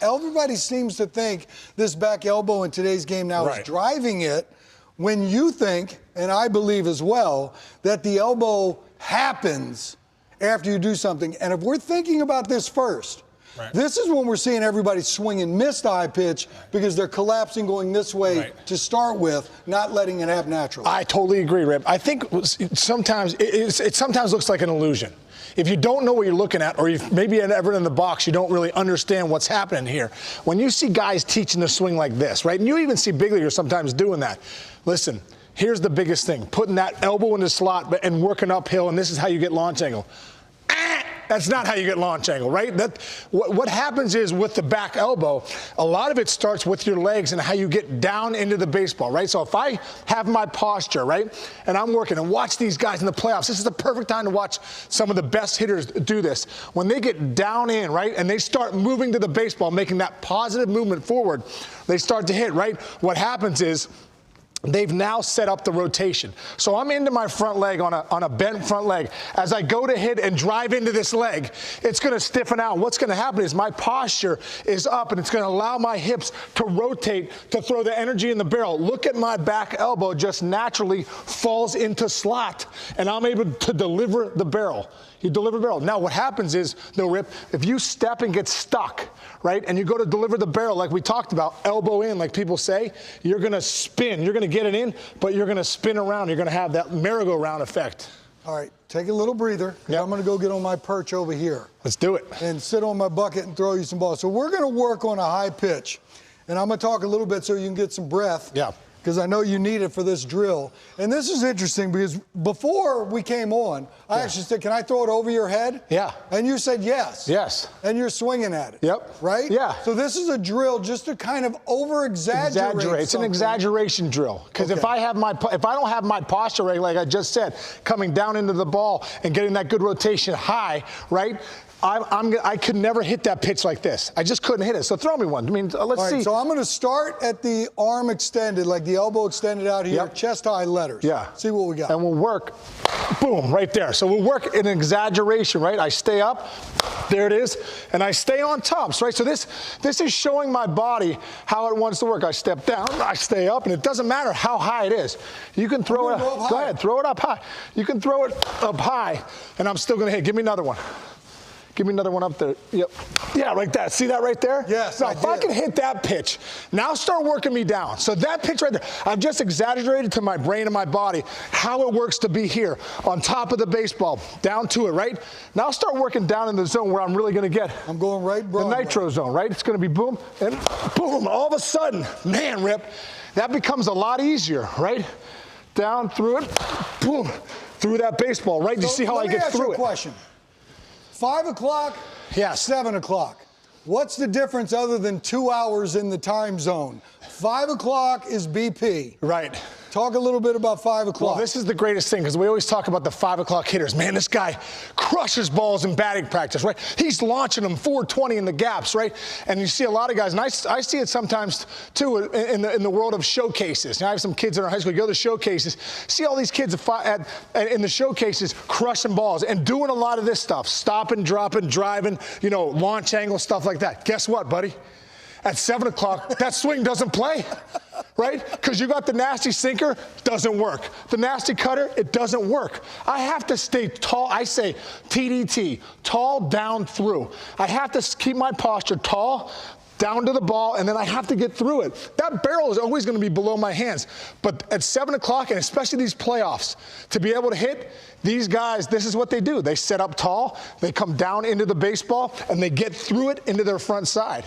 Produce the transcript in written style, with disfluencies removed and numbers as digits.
everybody seems to think this back elbow in today's game now is driving it, when you think, and I believe as well, that the elbow happens after you do something. And if we're thinking about this first, this is when we're seeing everybody swing and miss the high pitch because they're collapsing going this way to start with, not letting it happen naturally. I totally agree, Rip. I think sometimes it sometimes looks like an illusion. If you don't know what you're looking at, or if maybe ever in the box, you don't really understand what's happening here. When you see guys teaching the swing like this, right, and you even see big leaguers sometimes doing that, listen, here's the biggest thing, putting that elbow in the slot and working uphill, and this is how you get launch angle. That's not how you get launch angle, right? What happens is with the back elbow, a lot of it starts with your legs and how you get down into the baseball, right? So if I have my posture, right, and I'm working, and watch these guys in the playoffs, this is the perfect time to watch some of the best hitters do this. When they get down in, right, and they start moving to the baseball, making that positive movement forward, they start to hit, right? What happens is, they've now set up the rotation. So I'm into my front leg on a bent front leg. As I go to hit and drive into this leg, it's going to stiffen out. What's going to happen is my posture is up, and it's going to allow my hips to rotate to throw the energy in the barrel. Look at my back elbow just naturally falls into slot, and I'm able to deliver the barrel. You deliver the barrel. Now what happens is, though, Rip, if you step and get stuck, right, and you go to deliver the barrel like we talked about, elbow in, like people say, you're going to spin. You're going to get it in, but you're going to spin around. You're going to have that merry-go-round effect. All right, take a little breather. I'm going to go get on my perch over here. Let's do it. And sit on my bucket and throw you some balls. So we're going to work on a high pitch. And I'm going to talk a little bit so you can get some breath. Yeah. Because I know you need it for this drill. And this is interesting because before we came on, I actually said, can I throw it over your head? Yeah. And you said yes. Yes. And you're swinging at it. Yep. Right? Yeah. So this is a drill just to kind of over-exaggerate. It's an exaggeration drill. Because if I don't have my posture right, like I just said, coming down into the ball and getting that good rotation high, right? I could never hit that pitch like this. I just couldn't hit it. So throw me one. I mean, let's see. So I'm going to start at the arm extended, like the elbow extended out here, chest high letters. Yeah. See what we got. And we'll work, boom, right there. So we'll work in exaggeration, right? I stay up, there it is, and I stay on top, right? So this is showing my body how it wants to work. I step down, I stay up, and it doesn't matter how high it is. You can throw it up. Go ahead, throw it up high. You can throw it up high, and I'm still going to hit. Give me another one. Give me another one up there. Yep. Yeah, like that. See that right there? Yes, now, if I can hit that pitch, now start working me down. So that pitch right there, I've just exaggerated to my brain and my body how it works to be here on top of the baseball, down to it, right? Now start working down in the zone where I'm really going to get. I'm going right, bro. The nitro zone, right? It's going to be boom and boom. All of a sudden, man, Rip, that becomes a lot easier, right? Down through it, boom, through that baseball, right? You see how I get through it? Let me ask you a question. 5 o'clock, 7 o'clock. What's the difference other than 2 hours in the time zone? 5 o'clock is BP. Right. Talk a little bit about 5 o'clock. Well, this is the greatest thing because we always talk about the 5 o'clock hitters. Man, this guy crushes balls in batting practice, right? He's launching them 420 in the gaps, right? And you see a lot of guys, and I see it sometimes too in the world of showcases. Now, I have some kids in our high school, go to showcases, see all these kids in the showcases crushing balls and doing a lot of this stuff, stopping, dropping, driving, you know, launch angle, stuff like that. Guess what, buddy? At 7 o'clock, that swing doesn't play, right? Because you got the nasty sinker, doesn't work. The nasty cutter, it doesn't work. I have to stay tall. I say TDT, tall down through. I have to keep my posture tall, down to the ball, and then I have to get through it. That barrel is always going to be below my hands. But at 7 o'clock, and especially these playoffs, to be able to hit, these guys, this is what they do. They set up tall, they come down into the baseball, and they get through it into their front side.